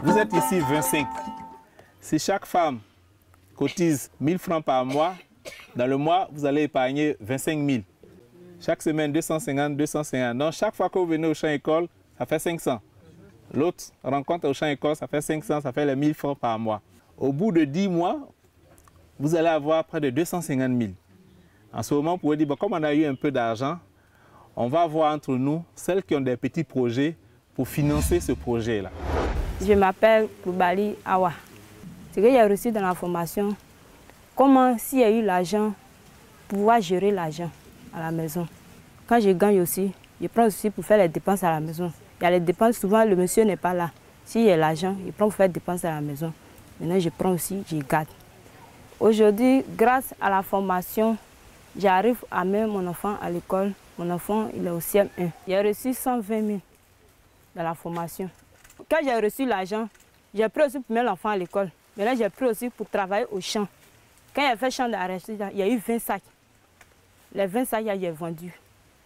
Vous êtes ici 25. Si chaque femme cotise 1 000 francs par mois, dans le mois, vous allez épargner 25 000. Chaque semaine, 250, 250. Donc, chaque fois que vous venez au champ-école, ça fait 500. L'autre rencontre au champ-école, ça fait 500, ça fait les 1 000 francs par mois. Au bout de 10 mois, vous allez avoir près de 250 000. En ce moment, vous pouvez dire, bon, comme on a eu un peu d'argent, on va voir entre nous celles qui ont des petits projets pour financer ce projet-là. Je m'appelle Koubali Awa. Ce que j'ai reçu dans la formation, comment, s'il y a eu l'argent, pouvoir gérer l'argent à la maison. Quand je gagne aussi, je prends aussi pour faire les dépenses à la maison. Il y a les dépenses, souvent le monsieur n'est pas là. S'il y a l'argent, je prends pour faire des dépenses à la maison. Maintenant, je prends aussi, je garde. Aujourd'hui, grâce à la formation, j'arrive à mettre mon enfant à l'école. Mon enfant, il est au CM1. J'ai reçu 120 000 dans la formation. Quand j'ai reçu l'argent, j'ai pris aussi pour mettre l'enfant à l'école. Maintenant, j'ai pris aussi pour travailler au champ. Quand j'ai fait champ d'arachide, il y a eu 20 sacs. Les 20 sacs, j'ai vendu.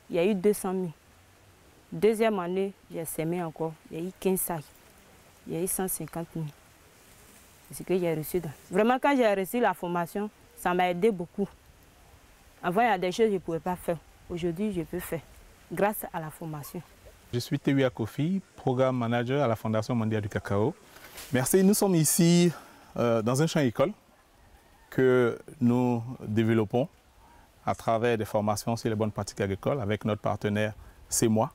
Il y a eu 200 000. Deuxième année, j'ai semé encore. Il y a eu 15 sacs. Il y a eu 150 000. C'est ce que j'ai reçu. Vraiment, quand j'ai reçu la formation, ça m'a aidé beaucoup. Avant, il y a des choses que je ne pouvais pas faire. Aujourd'hui, je peux faire, grâce à la formation. Je suis Tewi Kofi, programme manager à la Fondation mondiale du cacao. Merci, nous sommes ici dans un champ-école que nous développons à travers des formations sur les bonnes pratiques agricoles avec notre partenaire C'est Moi,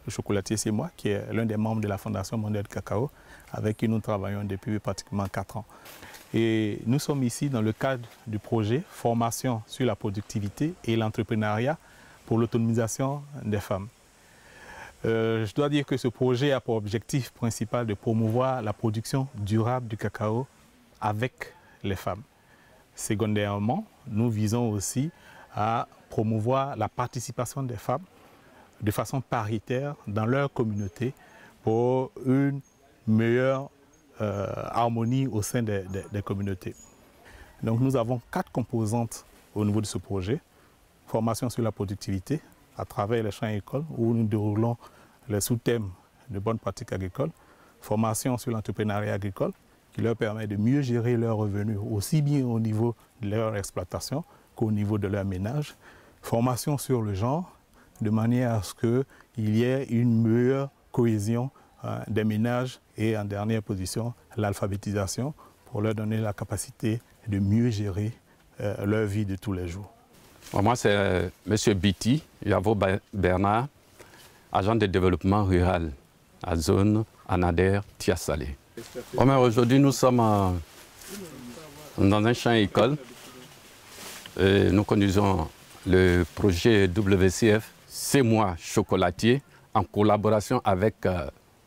le chocolatier C'est Moi, qui est l'un des membres de la Fondation mondiale du cacao, avec qui nous travaillons depuis pratiquement 4 ans. Et nous sommes ici dans le cadre du projet Formation sur la productivité et l'entrepreneuriat pour l'autonomisation des femmes. Je dois dire que ce projet a pour objectif principal de promouvoir la production durable du cacao avec les femmes. Secondairement, nous visons aussi à promouvoir la participation des femmes de façon paritaire dans leur communauté pour une meilleure harmonie au sein des communautés. Donc nous avons 4 composantes au niveau de ce projet. Formation sur la productivité à travers les champs-écoles où nous déroulons les sous-thèmes de bonnes pratiques agricoles. Formation sur l'entrepreneuriat agricole qui leur permet de mieux gérer leurs revenus aussi bien au niveau de leur exploitation qu'au niveau de leur ménage. Formation sur le genre de manière à ce qu'il y ait une meilleure cohésion des ménages et en dernière position l'alphabétisation pour leur donner la capacité de mieux gérer leur vie de tous les jours. Moi, c'est M. Biti Yavo Bernard, agent de développement rural à zone Anader Tiasalé. Aujourd'hui, nous sommes dans un champ-école. Nous conduisons le projet WCF C'est Moi chocolatier en collaboration avec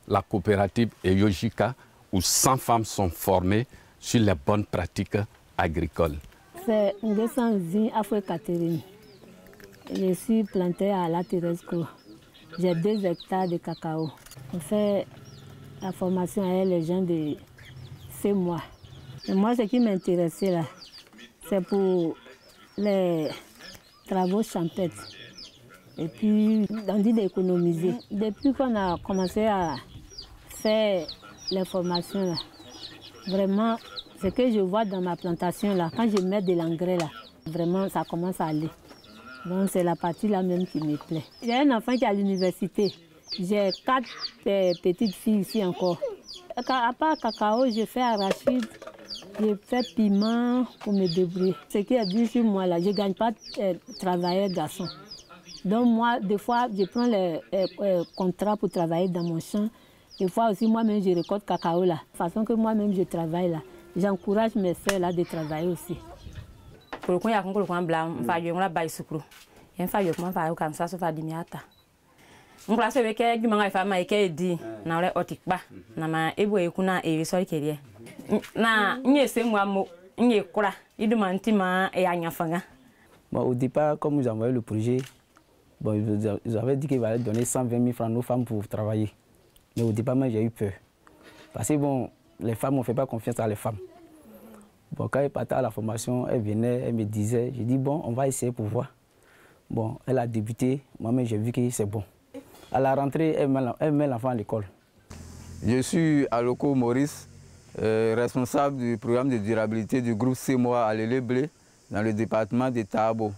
la coopérative Eyojika où 100 femmes sont formées sur les bonnes pratiques agricoles. C'est Nguessanzi Afwe Catherine. Je suis plantée à La Teresco. J'ai 2 hectares de cacao. On fait la formation avec les gens de C'est Moi. Et moi, ce qui m'intéressait là, c'est pour les travaux champêtres. Et puis, on dit d'économiser. Depuis qu'on a commencé à faire les formations là, vraiment, ce que je vois dans ma plantation là, quand je mets de l'engrais là, vraiment ça commence à aller. Donc c'est la partie là même qui me plaît. J'ai un enfant qui est à l'université. J'ai 4 petites filles ici encore. À part cacao, je fais arachide, je fais piment pour me débrouiller. Ce qui est dur sur moi là, je ne gagne pas travailler garçon. Donc moi, des fois, je prends les contrats pour travailler dans mon champ. Des fois aussi, moi-même, je récolte cacao là. De toute façon que moi-même, je travaille là. J'encourage mes soeurs là de travailler aussi. yen fa yok man fa yo kan sa so fa di miata ngla se be ke gi manga fa ma ke di na le otikpa na ma ebo eku na e so kerie na nye se mu amo nye kura idu mantima e anya fanga. Bon, au départ, comme nous avons eu le projet, bon, ils avaient dit qu'ils allaient donner 120 000 francs à nos femmes pour travailler. Mais au départ, j'ai eu peur. Parce que bon, les femmes, on ne fait pas confiance à les femmes. Bon, quand elle partait à la formation, elle venait, elle me disait, j'ai dit bon, on va essayer pour voir. Bon, elle a débuté, moi-même j'ai vu que c'est bon. À la rentrée, elle met l'enfant à l'école. Je suis Aloko Maurice, responsable du programme de durabilité du groupe CEMOA à l'Élé-Blé dans le département de Tahabo.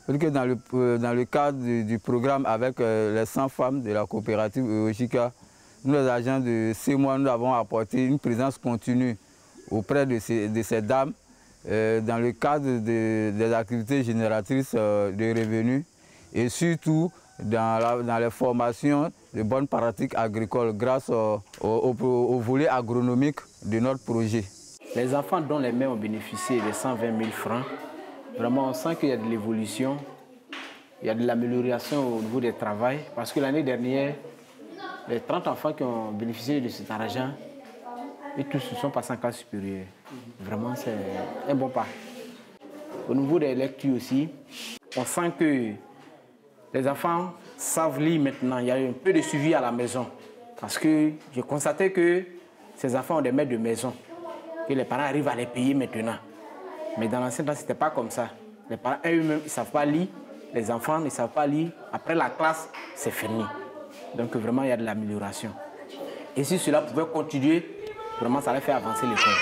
Dans le cadre du programme avec les 100 femmes de la coopérative Ojika, nous les agents de CEMOA, nous avons apporté une présence continue auprès de ces dames dans le cadre des activités génératrices de revenus et surtout dans les formations de bonnes pratiques agricoles grâce au volet agronomique de notre projet. Les enfants dont les mères ont bénéficié des 120 000 francs, vraiment on sent qu'il y a de l'évolution, il y a de l'amélioration au niveau du travail parce que l'année dernière, les 30 enfants qui ont bénéficié de cet argent, et tous se sont passés en classe supérieure. Vraiment, c'est un bon pas. Au niveau des lectures aussi, on sent que les enfants savent lire maintenant. Il y a un peu de suivi à la maison. Parce que j'ai constaté que ces enfants ont des maîtres de maison, que les parents arrivent à les payer maintenant. Mais dans l'ancien temps, ce n'était pas comme ça. Les parents eux-mêmes, ils ne savent pas lire. Les enfants ne savent pas lire. Après la classe, c'est fini. Donc vraiment, il y a de l'amélioration. Et si cela pouvait continuer, vraiment, ça allait faire avancer l'école.